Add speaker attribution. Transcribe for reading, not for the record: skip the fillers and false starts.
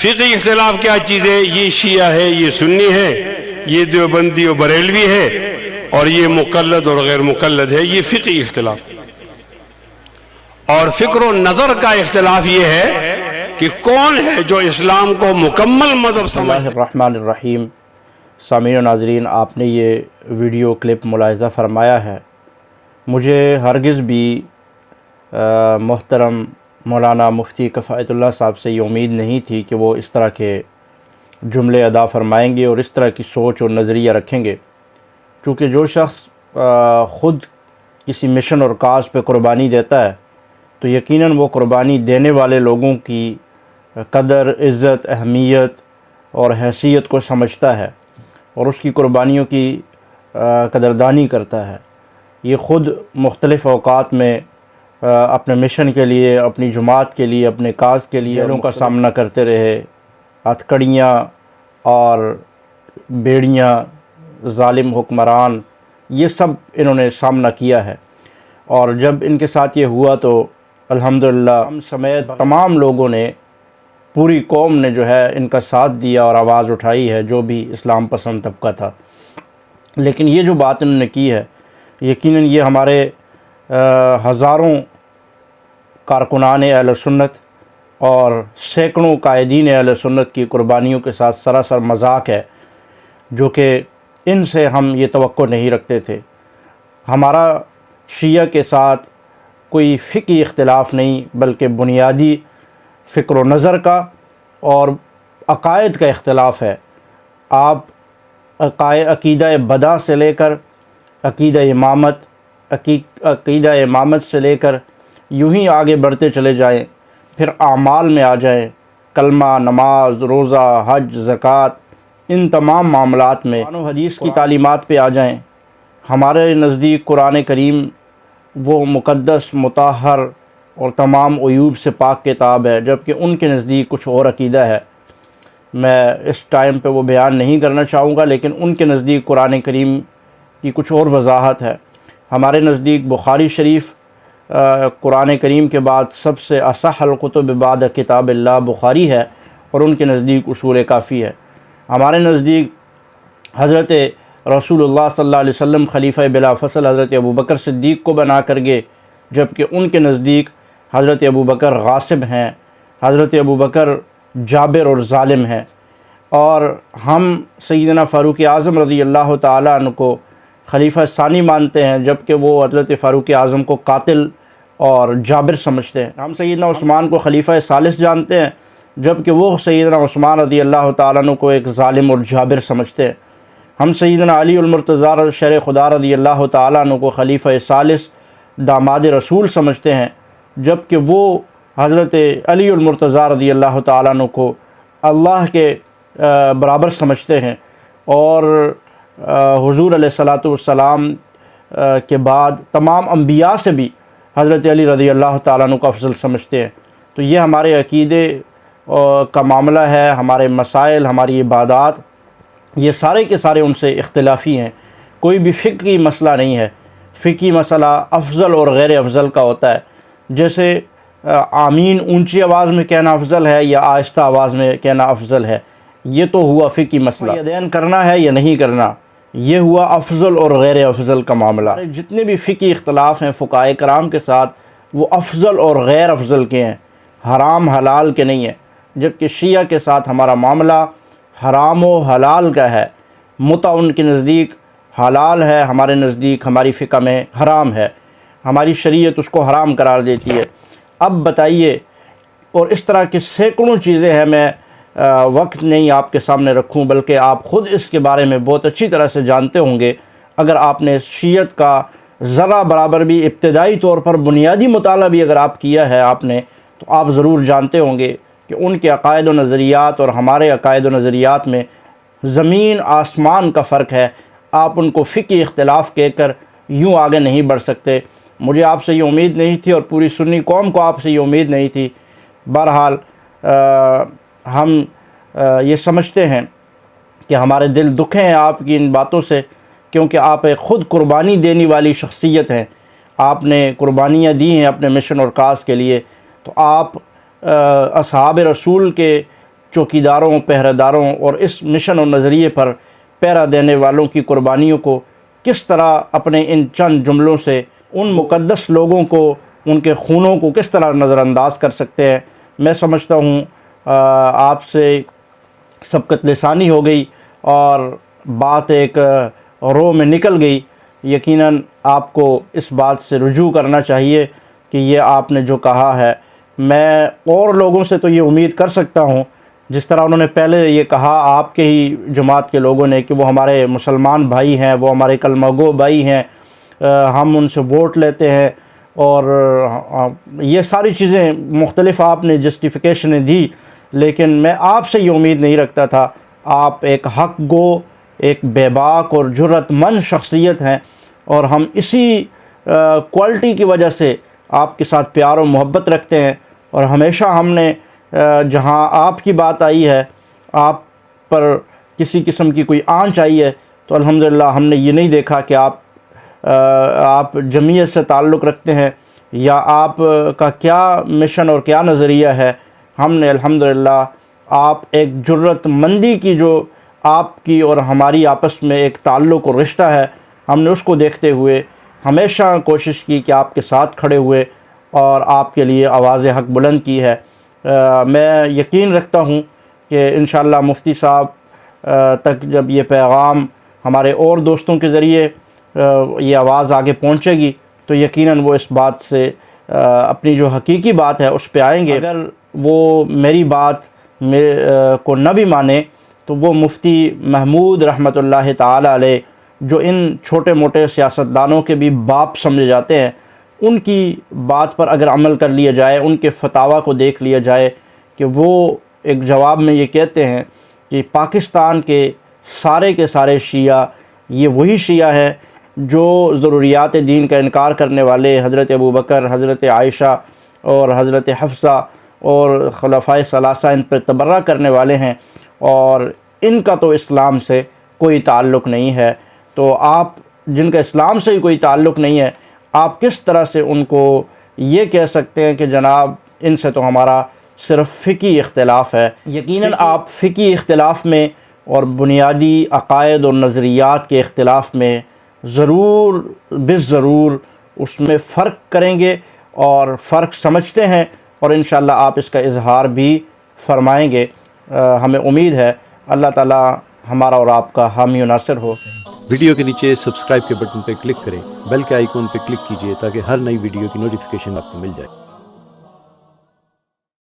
Speaker 1: فقہی اختلاف کیا چیز ہے؟ یہ شیعہ ہے، یہ سنی ہے، یہ دیوبندی و بریلوی ہے، اور یہ مقلد اور غیر مقلد ہے، یہ فقہی اختلاف۔ اور فکر و نظر کا اختلاف یہ ہے کہ کون ہے جو اسلام کو مکمل مذہب
Speaker 2: بسم اللہ
Speaker 1: سمجھتا ہے۔
Speaker 2: الرحمن الرحیم۔ سامعین و ناظرین، آپ نے یہ ویڈیو کلپ ملاحظہ فرمایا ہے، مجھے ہرگز بھی محترم مولانا مفتی کفایت اللہ صاحب سے یہ امید نہیں تھی کہ وہ اس طرح کے جملے ادا فرمائیں گے اور اس طرح کی سوچ اور نظریہ رکھیں گے، چونکہ جو شخص خود کسی مشن اور کاز پہ قربانی دیتا ہے تو یقیناً وہ قربانی دینے والے لوگوں کی قدر، عزت، اہمیت اور حیثیت کو سمجھتا ہے اور اس کی قربانیوں کی قدردانی کرتا ہے۔ یہ خود مختلف اوقات میں اپنے مشن کے لیے، اپنی جماعت کے لیے، اپنے کاز کے لیے جیلوں کا سامنا کرتے رہے، ہتھکڑیاں اور بیڑیاں، ظالم حکمران، یہ سب انہوں نے سامنا کیا ہے۔ اور جب ان کے ساتھ یہ ہوا تو الحمدللہ ہم سمیت تمام لوگوں نے، پوری قوم نے جو ہے ان کا ساتھ دیا اور آواز اٹھائی ہے، جو بھی اسلام پسند طبقہ تھا۔ لیکن یہ جو بات انہوں نے کی ہے، یقیناً یہ ہمارے ہزاروں کارکنان اہل سنت اور سینکڑوں قائدین اہل سنت کی قربانیوں کے ساتھ سراسر مذاق ہے، جو کہ ان سے ہم یہ توقع نہیں رکھتے تھے۔ ہمارا شیعہ کے ساتھ کوئی فقہی اختلاف نہیں، بلکہ بنیادی فکر و نظر کا اور عقائد کا اختلاف ہے۔ آپ عقیدہ بدع سے لے کر عقیدہ امامت سے لے کر یوں ہی آگے بڑھتے چلے جائیں، پھر اعمال میں آ جائیں، کلمہ، نماز، روزہ، حج، زکوٰۃ، ان تمام معاملات میں قرآن و حدیث کی تعلیمات پہ آ جائیں۔ ہمارے نزدیک قرآن کریم وہ مقدس، مطہر اور تمام عیوب سے پاک کتاب ہے، جبکہ ان کے نزدیک کچھ اور عقیدہ ہے۔ میں اس ٹائم پہ وہ بیان نہیں کرنا چاہوں گا، لیکن ان کے نزدیک قرآن کریم کی کچھ اور وضاحت ہے۔ ہمارے نزدیک بخاری شریف قرآن کریم کے بعد سب سے اصح الکتب بعد کتاب اللہ بخاری ہے، اور ان کے نزدیک اصول کافی ہے۔ ہمارے نزدیک حضرت رسول اللہ صلی اللہ علیہ وسلم خلیفہ بلا فصل حضرت ابوبکر صدیق کو بنا کر گئے، جبکہ ان کے نزدیک حضرت ابوبکر غاصب ہیں، حضرت ابوبکر جابر اور ظالم ہیں، اور ہم سیدنا فاروق اعظم رضی اللہ تعالیٰ عنہ کو خلیفہ ثانی مانتے ہیں، جبکہ وہ حضرت فاروق اعظم کو قاتل اور جابر سمجھتے ہیں۔ ہم سیدنا عثمان کو خلیفہ ثالث جانتے ہیں، جبکہ وہ سیدنا عثمان رضی اللہ تعالیٰ عنہ کو ایک ظالم اور جابر سمجھتے ہیں۔ ہم سیدنا علی المرتضیٰ شرع خدا رضی اللہ تعالیٰ عنہ کو خلیفہ ثالث، داماد رسول سمجھتے ہیں، جبکہ وہ حضرت علی المرتضیٰ رضی اللہ تعالیٰ عنہ کو اللہ کے برابر سمجھتے ہیں، اور حضور علیہ الصلاۃ والسلام کے بعد تمام انبیاء سے بھی حضرت علی رضی اللہ تعالیٰ عنہ کو افضل سمجھتے ہیں۔ تو یہ ہمارے عقیدے کا معاملہ ہے، ہمارے مسائل، ہماری عبادات، یہ سارے کے سارے ان سے اختلافی ہیں۔ کوئی بھی فقہی مسئلہ نہیں ہے۔ فقہی مسئلہ افضل اور غیر افضل کا ہوتا ہے، جیسے آمین اونچی آواز میں کہنا افضل ہے یا آہستہ آواز میں کہنا افضل ہے، یہ تو ہوا فقہی مسئلہ۔ یدین کرنا ہے یا نہیں کرنا، یہ ہوا افضل اور غیر افضل کا معاملہ۔ جتنے بھی فقہی اختلاف ہیں فقہاء کرام کے ساتھ، وہ افضل اور غیر افضل کے ہیں، حرام حلال کے نہیں ہیں، جبکہ شیعہ کے ساتھ ہمارا معاملہ حرام و حلال کا ہے۔ متع ان کے نزدیک حلال ہے، ہمارے نزدیک، ہماری فقہ میں حرام ہے، ہماری شریعت اس کو حرام قرار دیتی ہے۔ اب بتائیے، اور اس طرح کی سینکڑوں چیزیں ہیں، میں وقت نہیں آپ کے سامنے رکھوں، بلکہ آپ خود اس کے بارے میں بہت اچھی طرح سے جانتے ہوں گے۔ اگر آپ نے شیعت کا ذرہ برابر بھی ابتدائی طور پر بنیادی مطالعہ بھی اگر آپ کیا ہے آپ نے، تو آپ ضرور جانتے ہوں گے کہ ان کے عقائد و نظریات اور ہمارے عقائد و نظریات میں زمین آسمان کا فرق ہے۔ آپ ان کو فقہی اختلاف کہہ کر یوں آگے نہیں بڑھ سکتے۔ مجھے آپ سے یہ امید نہیں تھی، اور پوری سنی قوم کو آپ سے یہ امید نہیں تھی۔ بہرحال ہم یہ سمجھتے ہیں کہ ہمارے دل دکھے ہیں آپ کی ان باتوں سے، کیونکہ آپ ایک خود قربانی دینے والی شخصیت ہیں۔ آپ نے قربانیاں دی ہیں اپنے مشن اور کاز کے لیے، تو آپ اصحاب رسول کے چوکیداروں، پہرے داروں اور اس مشن اور نظریے پر پہرا دینے والوں کی قربانیوں کو کس طرح اپنے ان چند جملوں سے ان مقدس لوگوں کو، ان کے خونوں کو کس طرح نظر انداز کر سکتے ہیں۔ میں سمجھتا ہوں آپ سے سبقت لسانی ہو گئی اور بات ایک رو میں نکل گئی۔ یقیناً آپ کو اس بات سے رجوع کرنا چاہیے کہ یہ آپ نے جو کہا ہے، میں اور لوگوں سے تو یہ امید کر سکتا ہوں جس طرح انہوں نے پہلے یہ کہا آپ کے ہی جماعت کے لوگوں نے کہ وہ ہمارے مسلمان بھائی ہیں، وہ ہمارے کلمہ گو بھائی ہیں، ہم ان سے ووٹ لیتے ہیں، اور یہ ساری چیزیں مختلف آپ نے جسٹیفیکیشنیں دی، لیکن میں آپ سے یہ امید نہیں رکھتا تھا۔ آپ ایک حق گو، ایک بے باک اور جرأت مند شخصیت ہیں، اور ہم اسی کوالٹی کی وجہ سے آپ کے ساتھ پیار و محبت رکھتے ہیں، اور ہمیشہ ہم نے جہاں آپ کی بات آئی ہے، آپ پر کسی قسم کی کوئی آنچ آئی ہے، تو الحمدللہ ہم نے یہ نہیں دیکھا کہ آپ جمعیت سے تعلق رکھتے ہیں یا آپ کا کیا مشن اور کیا نظریہ ہے۔ ہم نے الحمدللہ آپ ایک جرأت مندی کی جو آپ کی اور ہماری آپس میں ایک تعلق اور رشتہ ہے، ہم نے اس کو دیکھتے ہوئے ہمیشہ کوشش کی کہ آپ کے ساتھ کھڑے ہوئے اور آپ کے لیے آواز حق بلند کی ہے۔ میں یقین رکھتا ہوں کہ انشاءاللہ مفتی صاحب تک جب یہ پیغام ہمارے اور دوستوں کے ذریعے یہ آواز آگے پہنچے گی تو یقیناً وہ اس بات سے اپنی جو حقیقی بات ہے اس پہ آئیں گے۔ اگر وہ میری بات کو نہ بھی مانے تو وہ مفتی محمود رحمۃ اللہ تعالی علیہ، جو ان چھوٹے موٹے سیاستدانوں کے بھی باپ سمجھے جاتے ہیں، ان کی بات پر اگر عمل کر لیا جائے، ان کے فتاویٰ کو دیکھ لیا جائے کہ وہ ایک جواب میں یہ کہتے ہیں کہ پاکستان کے سارے شیعہ یہ وہی شیعہ ہیں جو ضروریات دین کا انکار کرنے والے حضرت ابوبکر، حضرت عائشہ اور حضرت حفصہ اور خلفائے ثلاثہ ان پر تبرہ کرنے والے ہیں، اور ان کا تو اسلام سے کوئی تعلق نہیں ہے۔ تو آپ جن کا اسلام سے کوئی تعلق نہیں ہے، آپ کس طرح سے ان کو یہ کہہ سکتے ہیں کہ جناب ان سے تو ہمارا صرف فقہی اختلاف ہے؟ یقیناً آپ فقہی اختلاف میں اور بنیادی عقائد اور نظریات کے اختلاف میں ضرور بالضرور اس میں فرق کریں گے اور فرق سمجھتے ہیں، اور انشاءاللہ آپ اس کا اظہار بھی فرمائیں گے۔ ہمیں امید ہے اللہ تعالی ہمارا اور آپ کا حامی و ناصر ہو۔
Speaker 3: ویڈیو کے نیچے سبسکرائب کے بٹن پہ کلک کریں، بیل کے آئیکن پہ کلک کیجئے تاکہ ہر نئی ویڈیو کی نوٹیفیکیشن آپ کو مل جائے۔